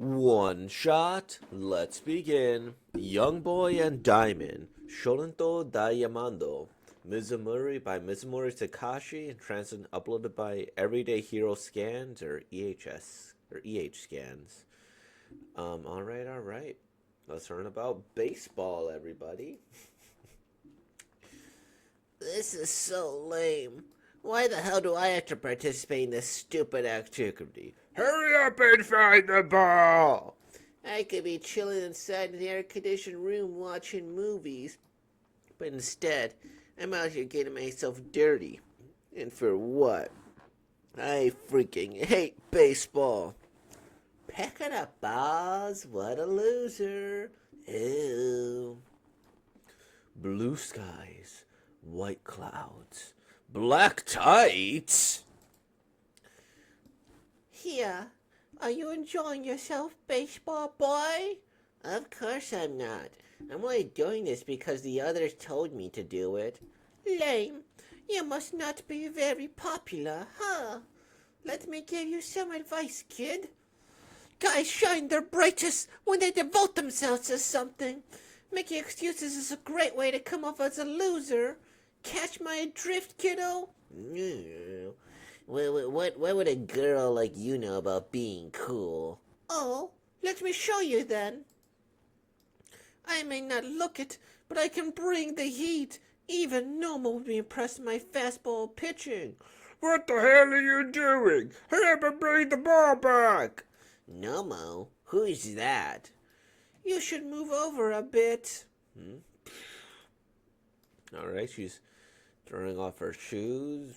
One shot, let's begin. Young Boy and Diamond, Shorinto Diamando. Mizumori by Mizumori Takashi, and translated and uploaded by Everyday Hero Scans or EHS or EH Scans. Alright. Let's learn about baseball, everybody. This is so lame. Why the hell do I have to participate in this stupid activity? Hurry up and find the ball! I could be chilling inside an air-conditioned room watching movies. But instead, I'm out here getting myself dirty. And for what? I freaking hate baseball. Picking up balls, what a loser. Ew. Blue skies, white clouds, black tights. Here, are you enjoying yourself, baseball boy? Of course I'm not. I'm only doing this because the others told me to do it. Lame. You must not be very popular, huh? Let me give you some advice, kid. Guys shine their brightest when they devote themselves to something. Making excuses is a great way to come off as a loser. Catch my drift, kiddo? What would a girl like you know about being cool? Oh, let me show you then. I may not look it, but I can bring the heat. Even Nomo would be impressed with my fastball pitching. What the hell are you doing? Hurry up and bring the ball back! Nomo? Who's that? You should move over a bit. Alright, she's throwing off her shoes.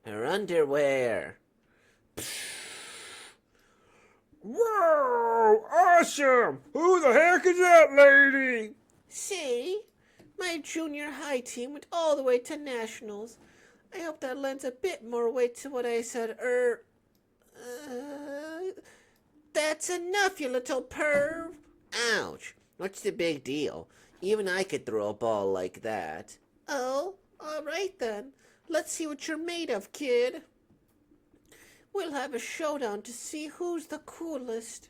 Her underwear. Whoa! Awesome! Who the heck is that lady? See? My junior high team went all the way to nationals. I hope that lends a bit more weight to what I said. That's enough, you little perv. Ouch. What's the big deal? Even I could throw a ball like that. Oh, all right then. Let's see what you're made of, kid. We'll have a showdown to see who's the coolest.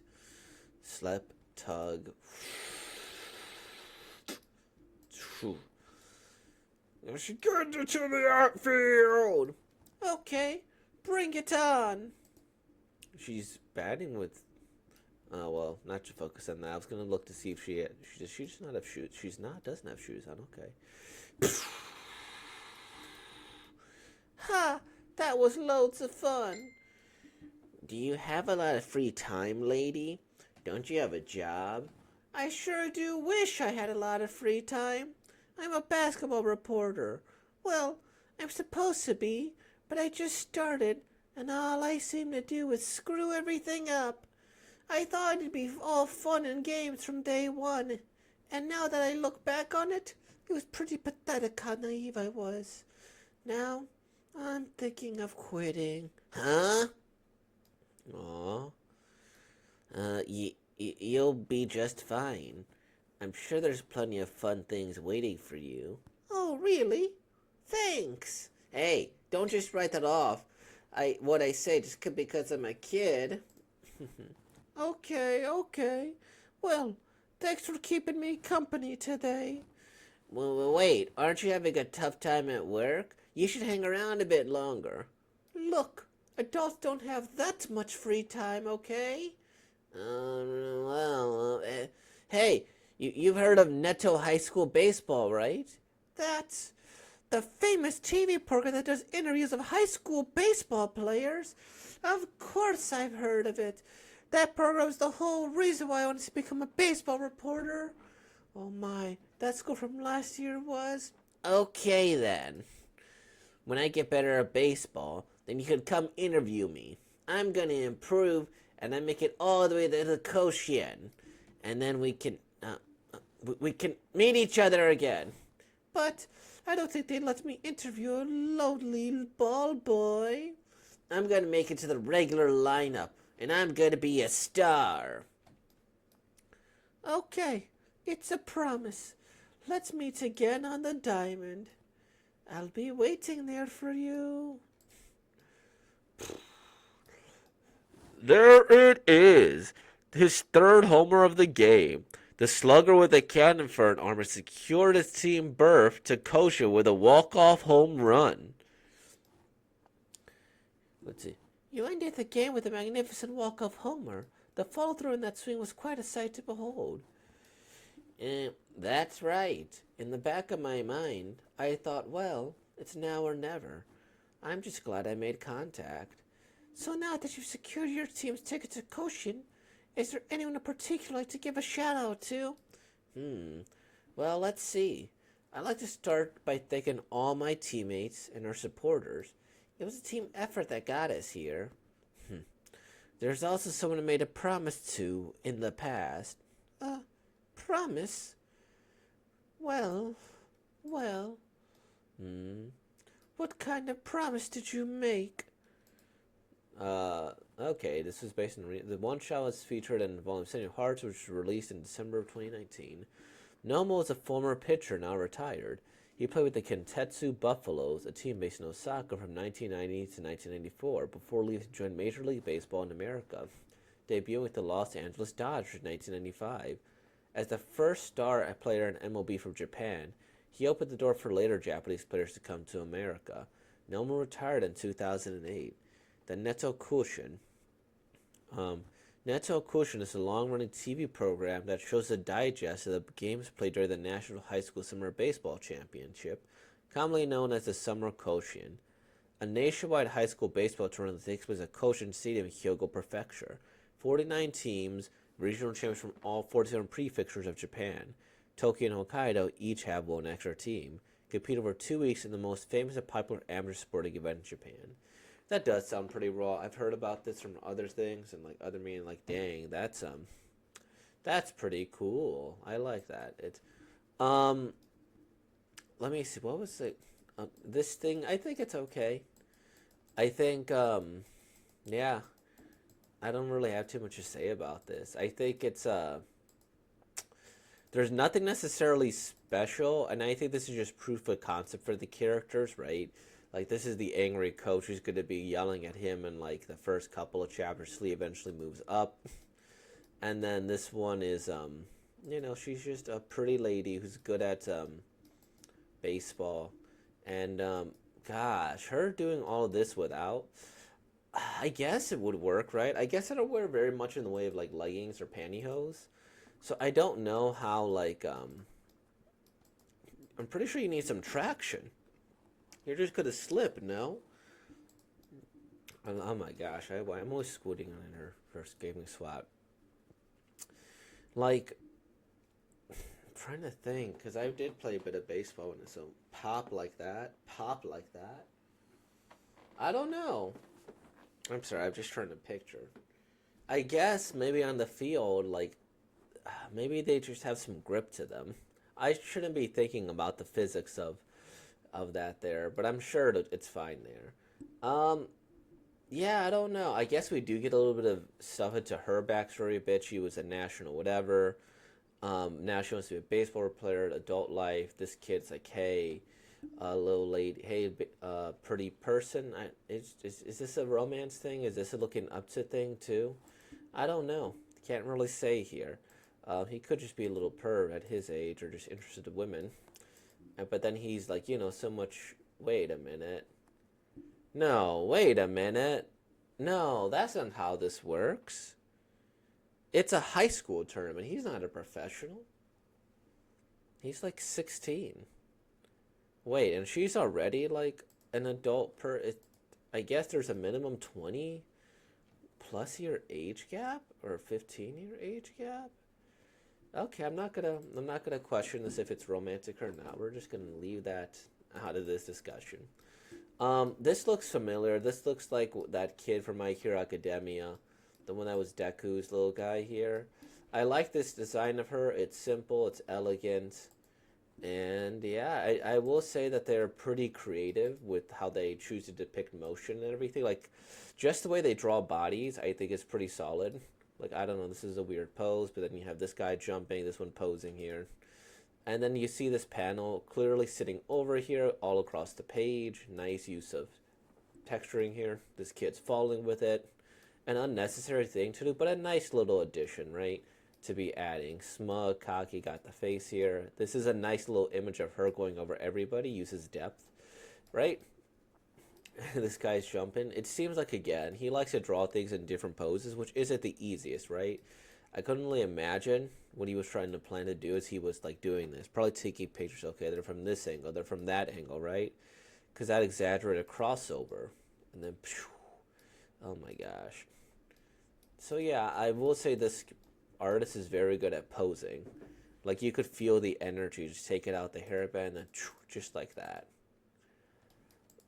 Slap, tug. She got to the outfield. Okay, bring it on. She's batting with. Oh well, not to focus on that. I was gonna look to see if she does not have shoes. She's not doesn't have shoes on. Okay. Ha! That was loads of fun. Do you have a lot of free time, lady? Don't you have a job? I sure do wish I had a lot of free time. I'm a basketball reporter. Well, I'm supposed to be, but I just started, and all I seem to do is screw everything up. I thought it'd be all fun and games from day one, and now that I look back on it, it was pretty pathetic how naive I was. Now, I'm thinking of quitting. Huh? Aw. You'll be just fine. I'm sure there's plenty of fun things waiting for you. Oh, really? Thanks. Hey, don't just write that off. What I say just because I'm a kid. Okay. Well, thanks for keeping me company today. Well, wait, aren't you having a tough time at work? You should hang around a bit longer. Look, adults don't have that much free time, okay? Hey, you've heard of Neto High School Baseball, right? That's the famous TV program that does interviews of high school baseball players. Of course I've heard of it. That program's the whole reason why I wanted to become a baseball reporter. Oh my, that school from last year was... Okay then. When I get better at baseball, then you can come interview me. I'm gonna improve, and then make it all the way to the Koshien. And then we can meet each other again. But I don't think they'd let me interview a lonely ball boy. I'm gonna make it to the regular lineup, and I'm gonna be a star. Okay, it's a promise. let's meet again on the diamond. I'll be waiting there for you. There it is. His third homer of the game. The slugger with a cannon for an arm secured his team berth to Koshin with a walk-off home run. Let's see. You ended the game with a magnificent walk-off homer. The follow-through in that swing was quite a sight to behold. That's right. In the back of my mind, I thought, well, it's now or never. I'm just glad I made contact. So now that you've secured your team's ticket to Koshin, is there anyone in particular I'd like to give a shout out to? Well, let's see. I'd like to start by thanking all my teammates and our supporters. It was a team effort that got us here. There's also someone I made a promise to in the past. Promise? Well. What kind of promise did you make? Okay, this is based on the one shot was featured in Volume 7 of Hearts, which was released in December of 2019. Nomo is a former pitcher, now retired. He played with the Kintetsu Buffaloes, a team based in Osaka from 1990 to 1994, before leaving to join Major League Baseball in America, debuting with the Los Angeles Dodgers in 1995. As the first star player in MLB from Japan, he opened the door for later Japanese players to come to America. Nomo retired in 2008. The Neto Koshin. Neto Koshin is a long-running TV program that shows a digest of the games played during the National High School Summer Baseball Championship, commonly known as the Summer Koshin, a nationwide high school baseball tournament that takes place at Koshin Stadium in Hyogo Prefecture. 49 teams, regional champions from all 47 prefectures of Japan, Tokyo and Hokkaido each have one extra team, compete over 2 weeks in the most famous and popular amateur sporting event in Japan. That does sound pretty raw. I've heard about this from other things and like other meaning like dang, that's pretty cool. I like that. It's let me see, what was it? This thing, I think it's okay. I think yeah, I don't really have too much to say about this. I think it's there's nothing necessarily special, and I think this is just proof of concept for the characters, right? Like, this is the angry coach who's going to be yelling at him in, like, the first couple of chapters. Lee eventually moves up. And then this one is, she's just a pretty lady who's good at baseball. And, gosh, her doing all of this without, I guess it would work, right? I guess I don't wear very much in the way of, like, leggings or pantyhose. So I don't know how, like, I'm pretty sure you need some traction. You're just gonna slip, no? Oh my gosh, I'm always squinting on her first gaming swap. Like, I'm trying to think, because I did play a bit of baseball when it's so pop like that. I don't know. I'm sorry, I'm just trying to picture. I guess maybe on the field, like, maybe they just have some grip to them. I shouldn't be thinking about the physics of that there, but I'm sure that it's fine there. Yeah, I don't know. I guess we do get a little bit of stuff into her backstory a bit. She was a national whatever. Now she wants to be a baseball player, adult life. This kid's like, hey, little lady, hey, pretty person. Is this a romance thing? Is this a looking up to thing too? I don't know. Can't really say here. He could just be a little perv at his age or just interested in women. But then he's like, so much. Wait a minute. No, wait a minute. No, that's not how this works. It's a high school tournament. He's not a professional. He's like 16. Wait, and she's already like an adult I guess there's a minimum 20 plus year age gap or 15-year age gap. Okay, I'm not gonna question this if it's romantic or not. We're just gonna leave that out of this discussion. This looks familiar. This looks like that kid from My Hero Academia, the one that was Deku's little guy here. I like this design of her. It's simple, it's elegant, and yeah, I will say that they're pretty creative with how they choose to depict motion and everything. Like, just the way they draw bodies, I think is pretty solid. Like, I don't know, this is a weird pose, but then you have this guy jumping, this one posing here. And then you see this panel clearly sitting over here all across the page. Nice use of texturing here. This kid's falling with it. An unnecessary thing to do, but a nice little addition, right? To be adding. Smug, cocky, got the face here. This is a nice little image of her going over everybody. Uses depth, right? This guy's jumping. It seems like, again, he likes to draw things in different poses, which isn't the easiest, right? I couldn't really imagine what he was trying to plan to do as he was like doing this. Probably taking pictures. Okay, they're from this angle, they're from that angle, right? Because that exaggerated crossover. And then, oh my gosh. So yeah, I will say this artist is very good at posing. Like you could feel the energy, just take it out the hairband and just like that.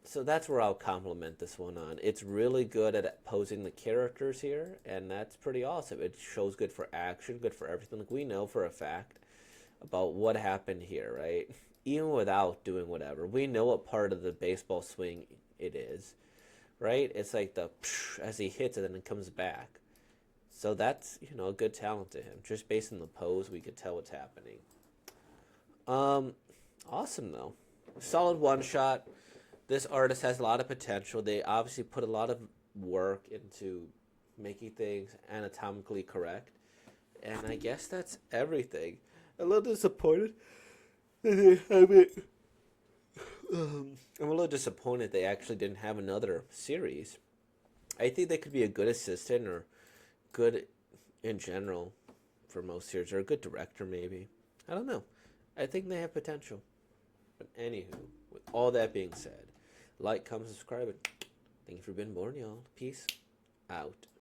So that's where I'll compliment this one on. It's really good at posing the characters here, and that's pretty awesome. It shows good for action, good for everything. Like we know for a fact about what happened here, right? Even without doing whatever, we know what part of the baseball swing it is, right? It's like the as he hits it and it comes back. So that's a good talent to him. Just based on the pose, we could tell what's happening. Awesome though, solid one shot. This artist has a lot of potential. They obviously put a lot of work into making things anatomically correct. And I guess that's everything. A little disappointed. I'm a little disappointed they actually didn't have another series. I think they could be a good assistant or good in general for most series, or a good director maybe. I don't know. I think they have potential. But anywho, with all that being said, like, comment, subscribe, and thank you for being born, y'all. Peace out.